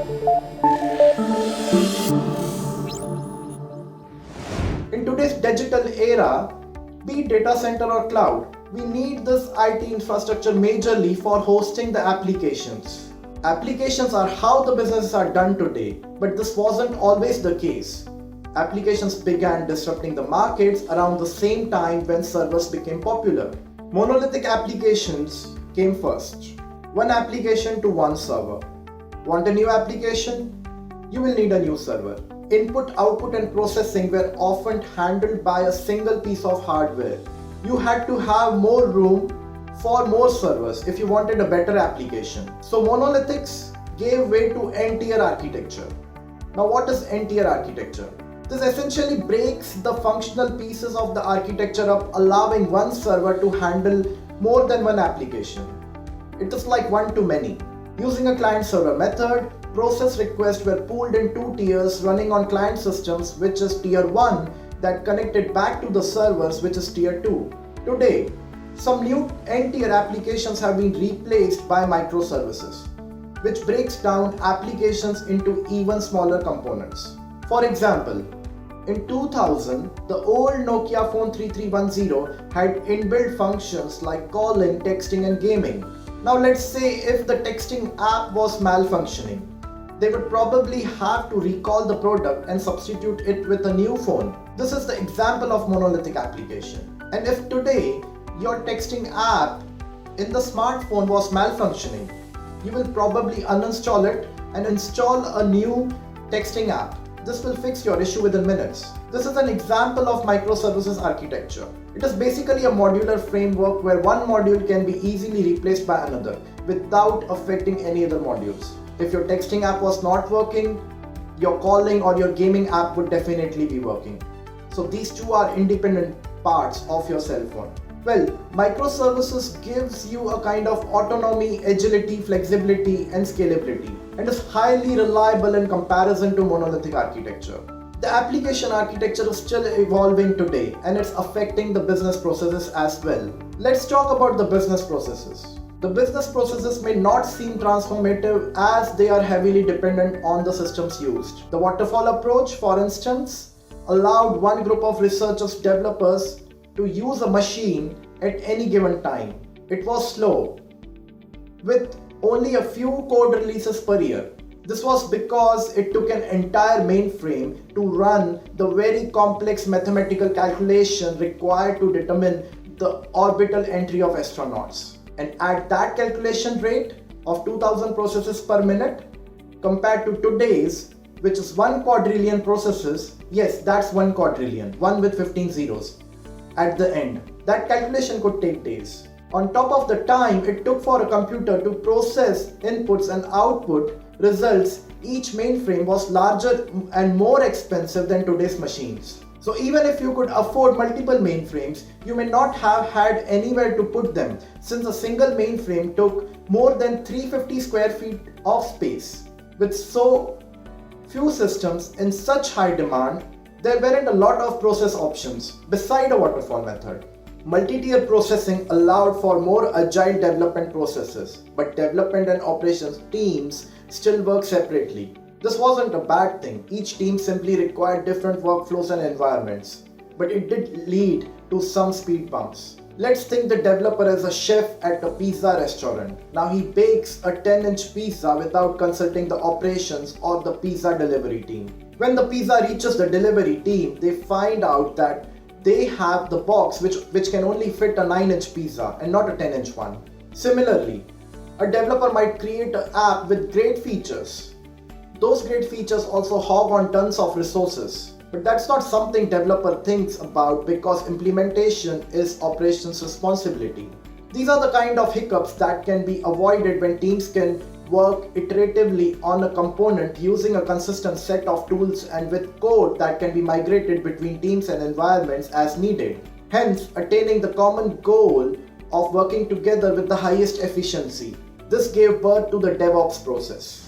In today's digital era, be it data center or cloud, we need this IT infrastructure majorly for hosting the applications. Applications are how the businesses are done today, but this wasn't always the case. Applications began disrupting the markets around the same time when servers became popular. Monolithic applications came first. One application to one server. Want a new application? You will need a new server. Input, output, and processing were often handled by a single piece of hardware. You had to have more room for more servers if you wanted a better application. So monolithics gave way to n-tier architecture. Now what is n-tier architecture? This essentially breaks the functional pieces of the architecture up, allowing one server to handle more than one application. It is like one-to-many. Using a client-server method, process requests were pooled in two tiers running on client systems, which is tier 1, that connected back to the servers, which is tier 2. Today, some new n-tier applications have been replaced by microservices, which breaks down applications into even smaller components. For example, in 2000, the old Nokia phone 3310 had inbuilt functions like calling, texting, and gaming. Now let's say if the texting app was malfunctioning, they would probably have to recall the product and substitute it with a new phone. This is the example of monolithic application. And if today your texting app in the smartphone was malfunctioning, you will probably uninstall it and install a new texting app. This will fix your issue within minutes. This is an example of microservices architecture. It is basically a modular framework where one module can be easily replaced by another without affecting any other modules. If your texting app was not working, your calling or your gaming app would definitely be working. So these two are independent parts of your cell phone. Well, microservices gives you a kind of autonomy, agility, flexibility, and scalability, and is highly reliable in comparison to monolithic architecture. The application architecture is still evolving today, and it's affecting the business processes as well. Let's talk about the business processes. The business processes may not seem transformative as they are heavily dependent on the systems used. The waterfall approach, for instance, allowed one group of researchers, developers, to use a machine at any given time. It was slow, with only a few code releases per year. This was because it took an entire mainframe to run the very complex mathematical calculation required to determine the orbital entry of astronauts. And at that calculation rate of 2000 processes per minute, compared to today's, which is 1 quadrillion processes, yes, that's 1 quadrillion, 1 with 15 zeros at the end. That calculation could take days. On top of the time it took for a computer to process inputs and output results, each mainframe was larger and more expensive than today's machines. So even if you could afford multiple mainframes, you may not have had anywhere to put them, since a single mainframe took more than 350 square feet of space. With so few systems in such high demand, there weren't a lot of process options beside a waterfall method. Multi-tier processing allowed for more agile development processes, but development and operations teams still work separately. This wasn't a bad thing. Each team simply required different workflows and environments, but it did lead to some speed bumps. Let's think the developer is a chef at a pizza restaurant. Now he bakes a 10-inch pizza without consulting the operations or the pizza delivery team. When the pizza reaches the delivery team, they find out that they have the box which can only fit a 9-inch pizza and not a 10-inch one. Similarly, a developer might create an app with great features. Those great features also hog on tons of resources. But that's not something developer thinks about because implementation is operations responsibility. These are the kind of hiccups that can be avoided when teams can work iteratively on a component using a consistent set of tools and with code that can be migrated between teams and environments as needed, hence attaining the common goal of working together with the highest efficiency. This gave birth to the DevOps process.